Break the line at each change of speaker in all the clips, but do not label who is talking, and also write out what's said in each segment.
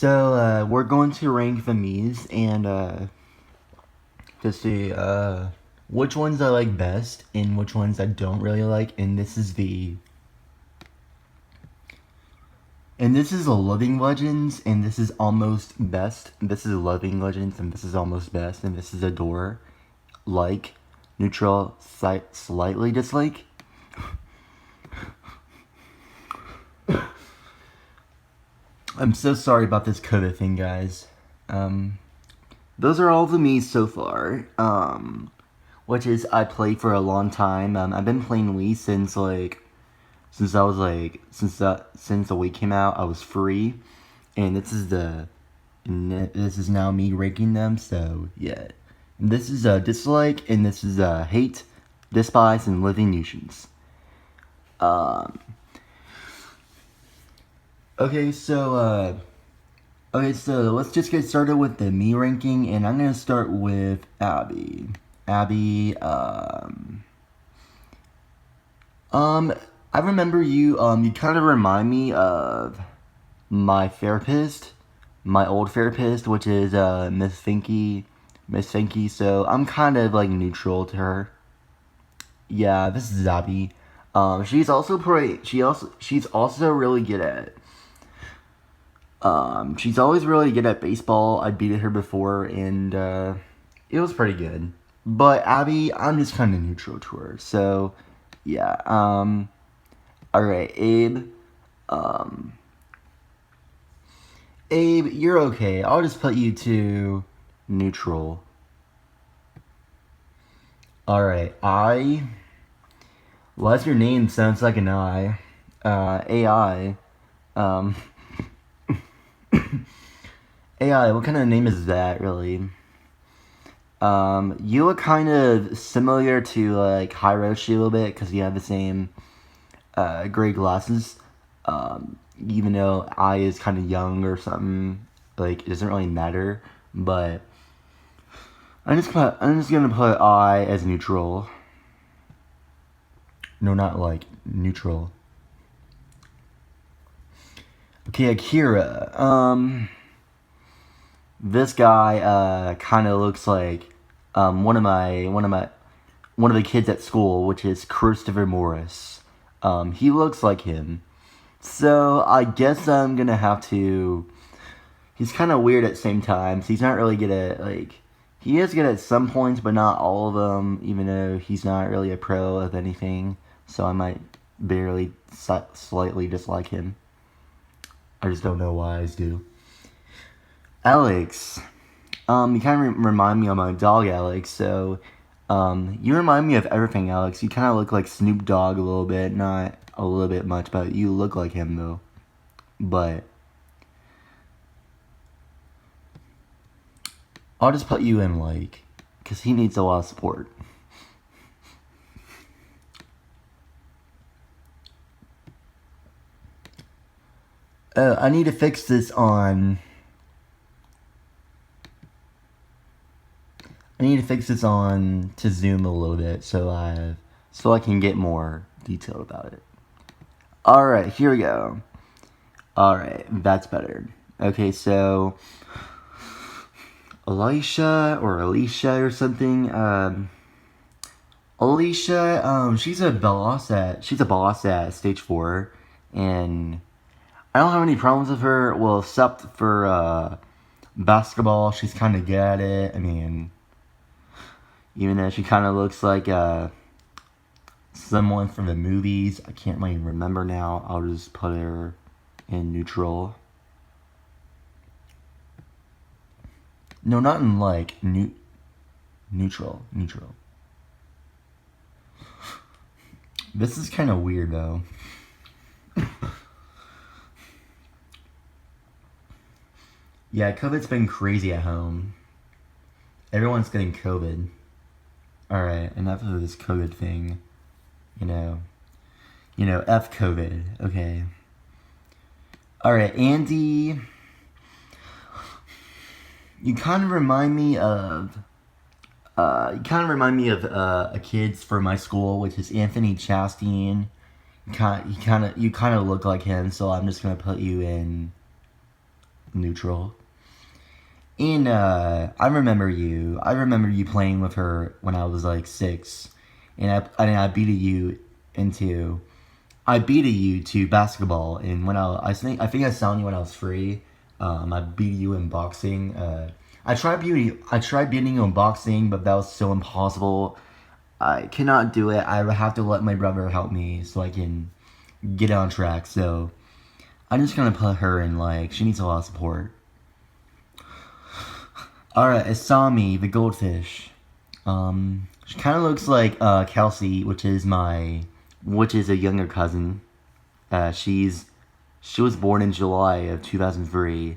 We're going to rank the Mii's and to see which ones I like best and which ones I don't really like. And this is the Living Legends, and this is almost best. This is Living Legends, and this is almost best, and this is Adore, like, neutral, slightly dislike. I'm so sorry about this COVID thing, guys. Those are all the Mii's so far. Which is I played for a long time. I've been playing Wii since the Wii came out. I was free, and this is now me ranking them. So yeah, this is a dislike, and this is a hate, despise, and living nuisance. Okay, so let's just get started with the Mii ranking, and I'm gonna start with Abby. Abby, I remember you, you kind of remind me of my therapist, my old therapist, which is, Miss Finky, so I'm kind of, like, neutral to her. Yeah, this is Abby. She's also really good at, she's always really good at baseball. I beat her before, and, it was pretty good. But Abby, I'm just kind of neutral to her. So, yeah. Alright, Abe. Abe, you're okay. I'll just put you to neutral. Alright, well, that's your name. Sounds like an I. AI. AI, what kind of name is that, really? You look kind of similar to, like, Hiroshi a little bit, because you have the same, gray glasses. Even though I is kind of young or something, like, it doesn't really matter, but I'm just gonna put I as neutral. No, not, like, neutral. Okay, Akira, this guy, kind of looks like, one of the kids at school, which is Christopher Morris. He looks like him. So, I guess I'm gonna have to... He's kind of weird at the same time. So he's not really good at, like... He is good at some points, but not all of them, even though he's not really a pro of anything. So I might barely, slightly dislike him. I just don't know why I do. Alex, you kind of remind me of my dog, Alex, so, you remind me of everything, Alex. You kind of look like Snoop Dogg a little bit, not a little bit much, but you look like him, though. But I'll just put you in, like, because he needs a lot of support. I need to fix this on... to zoom a little bit so I can get more detailed about it. Alright, here we go. Alright, that's better. Okay, so Alicia or something, Alicia, she's a boss at Stage 4, and I don't have any problems with her, well, except for, basketball. She's kind of good at it. I mean, even though she kind of looks like, someone from the movies, I can't really remember now. I'll just put her in neutral. No, not in, like, neutral. This is kind of weird, though. Yeah, COVID's been crazy at home. Everyone's getting COVID. Alright, enough of this COVID thing. You know, F COVID, okay. Alright, Andy, you kind of remind me of, a kid from my school, which is Anthony Chastain. You kind of look like him, so I'm just gonna put you in neutral. And I remember you. I remember you playing with her when I was like 6, and I beat you into. I beat you to basketball, and when I think I saw you when I was free. I beat you in boxing. I tried beating you in boxing, but that was so impossible. I cannot do it. I would have to let my brother help me so I can get on track. So I'm just gonna put her in, like, she needs a lot of support. Alright, Asami, the goldfish. She kind of looks like Kelsey, which is a younger cousin. She was born in July of 2003,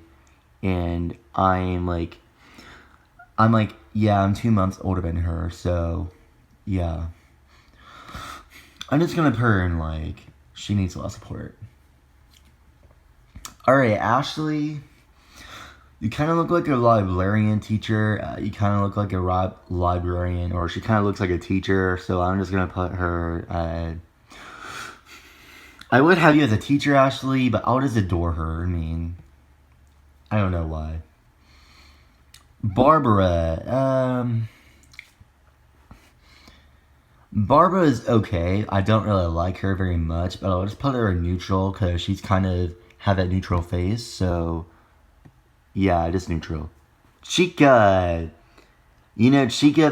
and yeah, I'm 2 months older than her, so yeah. I'm just gonna put her in, like, she needs a lot of support. Alright, Ashley. You kind of look like a librarian teacher. You kind of look like a librarian, or she kind of looks like a teacher. So I'm just gonna put her. I would have you as a teacher, Ashley, but I'll just adore her. I mean, I don't know why. Barbara. Barbara is okay. I don't really like her very much, but I'll just put her in neutral because she's kind of have that neutral face. So. Yeah, just neutral. Chica, Chica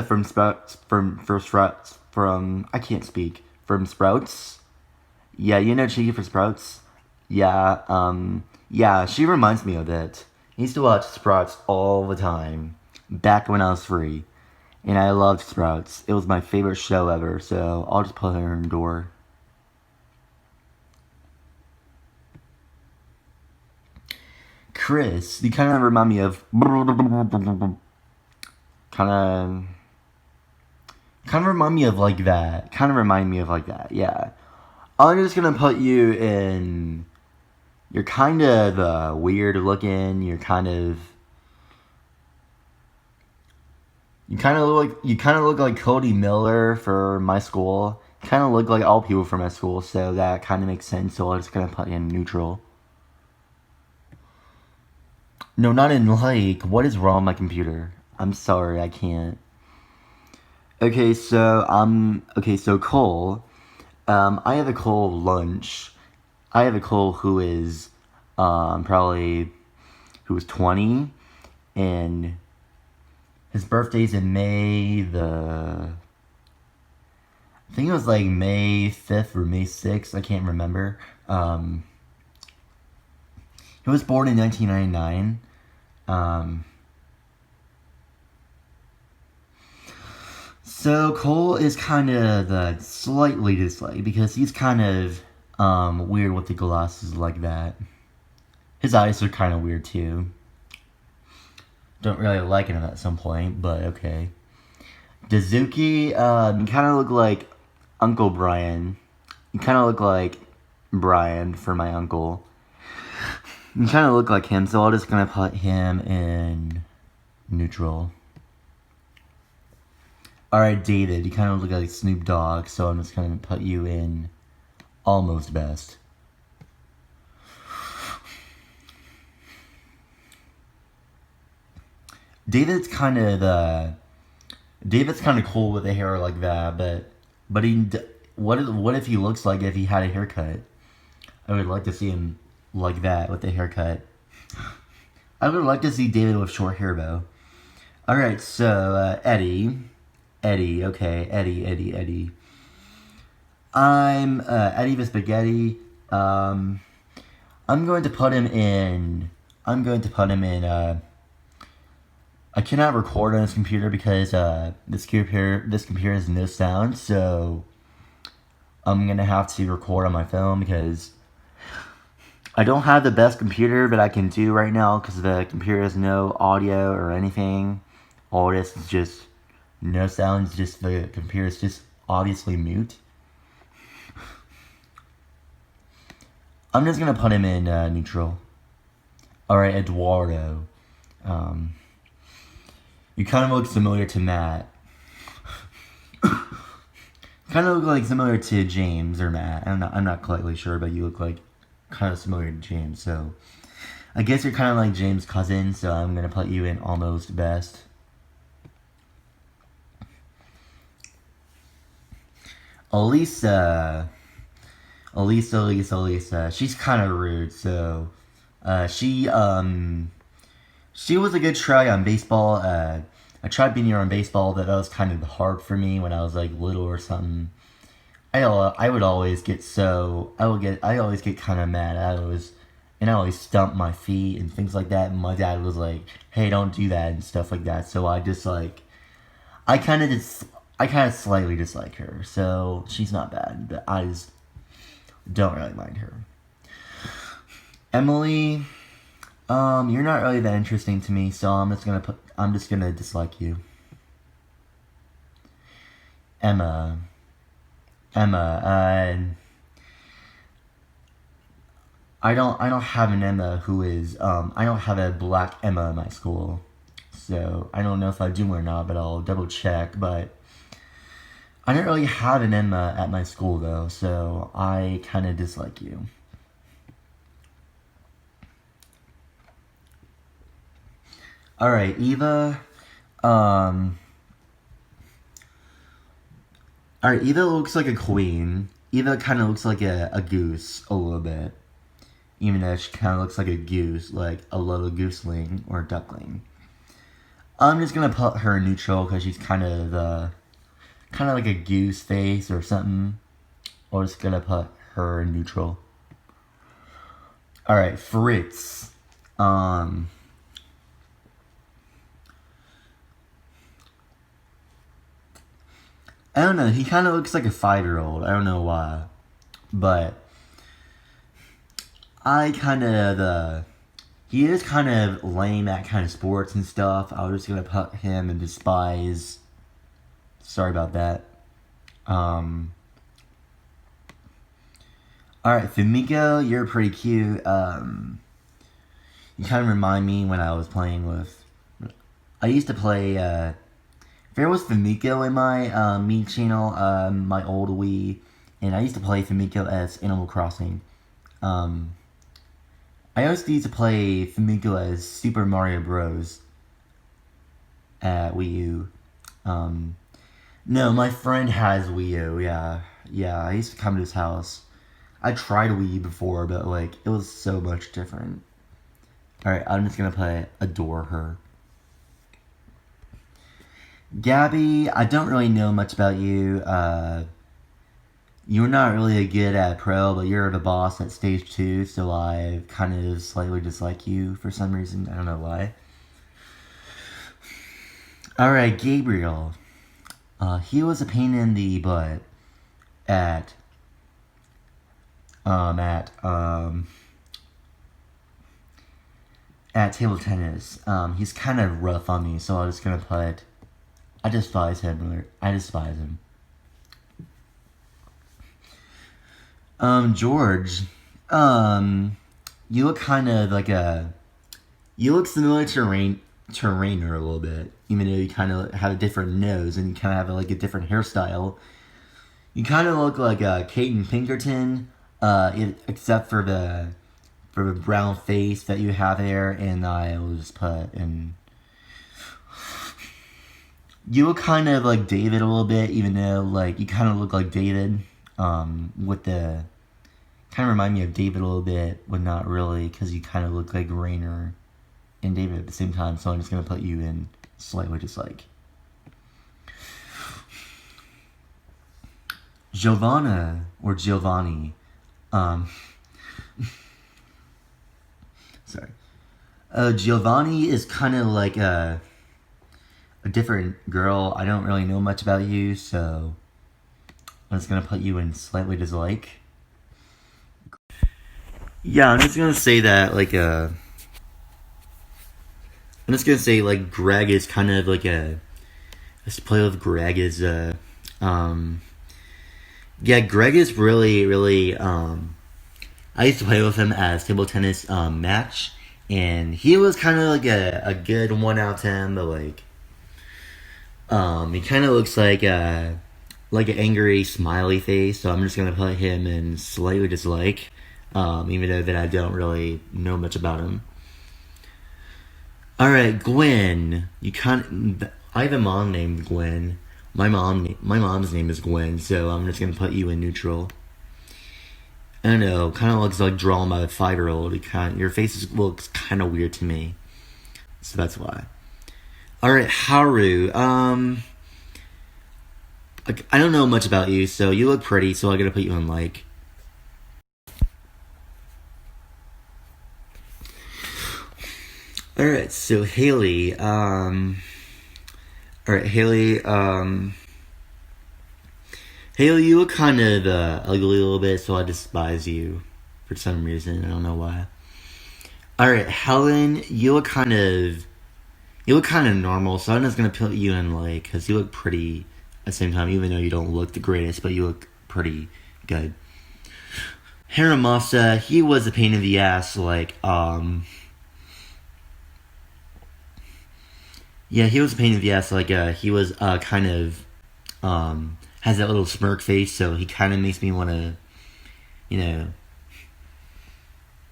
from I can't speak, from Sprouts. Yeah, Chica from Sprouts. Yeah, she reminds me of it. I used to watch Sprouts all the time back when I was free, and I loved Sprouts. It was my favorite show ever. So I'll just put her in door. Chris, you kind of remind me of kind of remind me of like that. Kind of remind me of like that. Yeah. I'm just gonna put you in. You're kind of weird looking. You kind of look like Cody Miller for my school. Kind of look like all people from my school, so that kind of makes sense. So I'm just gonna put you in neutral. No, not in like. What is wrong with my computer? I'm sorry, I can't. Okay, so Cole. I have a Cole lunch. I have a Cole who is, probably, who is 20, and his birthday's in May I think it was like May 5th or May 6th. I can't remember. He was born in 1999. So Cole is kind of slightly disliked because he's kind of weird with the glasses like that. His eyes are kind of weird too. Don't really like him at some point, but okay. Dazuki, you kind of look like Uncle Brian. You kind of look like Brian for my uncle. You kind of look like him, so I'm just gonna put him in neutral. Alright, David, you kind of look like Snoop Dogg, so I'm just gonna put you in almost best. David's kind of cool with a hair like that, but what if he looks like if he had a haircut? I would like to see him like that with a haircut. I would like to see David with short hair though. Alright, so Eddie. Okay, Eddie. I'm Eddie the Spaghetti. I'm going to put him in. I cannot record on this computer because this computer has no sound, so I'm gonna have to record on my phone because I don't have the best computer that I can do right now because the computer has no audio or anything. All this is just no sounds. Just the computer is just obviously mute. I'm just gonna put him in neutral. Alright, Eduardo. You kind of look similar to Matt. Kind of look like similar to James or Matt. I'm not quite sure, but you look like kind of similar to James. So I guess you're kind of like James' cousin. So I'm gonna put you in almost best. Elisa. Elisa. She's kind of rude. So she was a good try on baseball. I tried beating her on baseball, but that was kind of hard for me when I was like little or something. I would always get I always get kind of mad. I always stump my feet and things like that. And my dad was like, "Hey, don't do that" and stuff like that. So I kind of slightly dislike her. So she's not bad, but I just don't really mind her. Emily, you're not really that interesting to me, so I'm just gonna dislike you. Emma, Emma, I don't have an Emma who is, I don't have a black Emma in my school, so I don't know if I do or not, but I'll double check, but I don't really have an Emma at my school though, so I kind of dislike you. Alright, Eva, alright, Eva looks like a queen. Eva kind of looks like a goose, a little bit. Even though she kind of looks like a goose, like a little gooseling or duckling. I'm just gonna put her neutral because she's kind of like a goose face or something. I'm just gonna put her neutral. Alright, Fritz. I don't know, he kind of looks like a 5-year-old. I don't know why. But he is kind of lame at kind of sports and stuff. I was just gonna put him in despise. Sorry about that. Alright, Fumiko, you're pretty cute. You kind of remind me when I was playing with... I used to play, there was Fumiko in my Mii channel, my old Wii, and I used to play Fumiko as Animal Crossing. I also used to play Fumiko as Super Mario Bros. At Wii U. No, my friend has Wii U, yeah. Yeah, I used to come to his house. I tried Wii U before, but like, it was so much different. Alright, I'm just gonna adore her. Gabby, I don't really know much about you. You're not really good at pro, but you're the boss at stage 2, so I kind of slightly dislike you for some reason. I don't know why. Alright, Gabriel. He was a pain in the butt at table tennis. He's kind of rough on me, so I'm just gonna I despise him. George, you look kind of like you look similar to Rainer a little bit, even though you kind of have a different nose and you kind of have like a different hairstyle. You kind of look like Caden Pinkerton, except for the brown face that you have there, and I will just put in. You look kind of like David a little bit, even though like you kind of look like David, with the kind of remind me of David a little bit, but not really, because you kind of look like Rainer and David at the same time. So I'm just gonna put you in slightly dislike. Giovanna or Giovanni, sorry. Giovanni is kind of like a different girl. I don't really know much about you, so I'm just gonna put you in slightly dislike. Yeah, I'm just gonna say that Greg is kind of like let's play with Greg is Greg is really I used to play with him as table tennis match, and he was kind of like a good 1 out of 10, but like he kind of looks like an angry smiley face, so I'm just gonna put him in slightly dislike. even though that I don't really know much about him. Alright, Gwen. I have a mom named Gwen. My mom's name is Gwen, so I'm just gonna put you in neutral. I don't know, kind of looks like drawn by a 5-year-old. Your face looks kind of weird to me, so that's why. Alright, Haru. I don't know much about you, so you look pretty, so I'm gonna put you in like. Alright, so Haley, alright, Haley, Haley, you look kind of, ugly a little bit, so I despise you for some reason, I don't know why. Alright, Helen, you look kind of normal, so I'm just gonna put you in like, cause you look pretty at the same time, even though you don't look the greatest, but you look pretty good. Haramasa, he was a pain in the ass, like, yeah, he was a pain in the ass, like, he was, kind of, has that little smirk face, so he kind of makes me want to,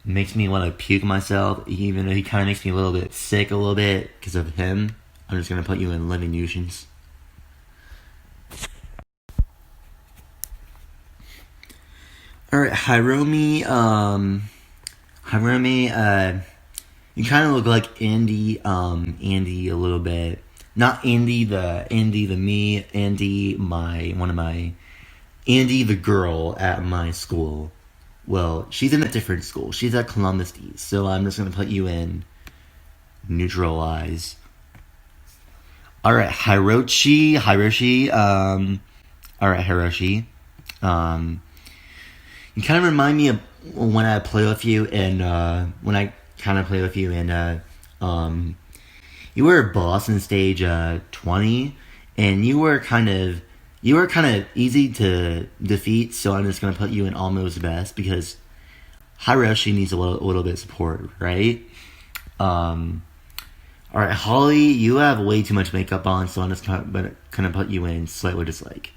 makes me want to puke myself, even though he kind of makes me a little bit sick a little bit, because of him. I'm just going to put you in living nuisance. Alright, Hiromi, you kind of look like Andy a little bit. Not Andy the me, Andy Andy the girl at my school. Well, she's in a different school. She's at Columbus East, so I'm just gonna put you in neutralize. Alright, Hiroshi, alright, Hiroshi, you kind of remind me of when I play with you, and you were a boss in stage 20, and you were kind of easy to defeat. So I'm just gonna put you in almost best because Hiroshi needs a little bit of support, right? All right, Holly, you have way too much makeup on, so I'm just gonna put you in slightly dislike.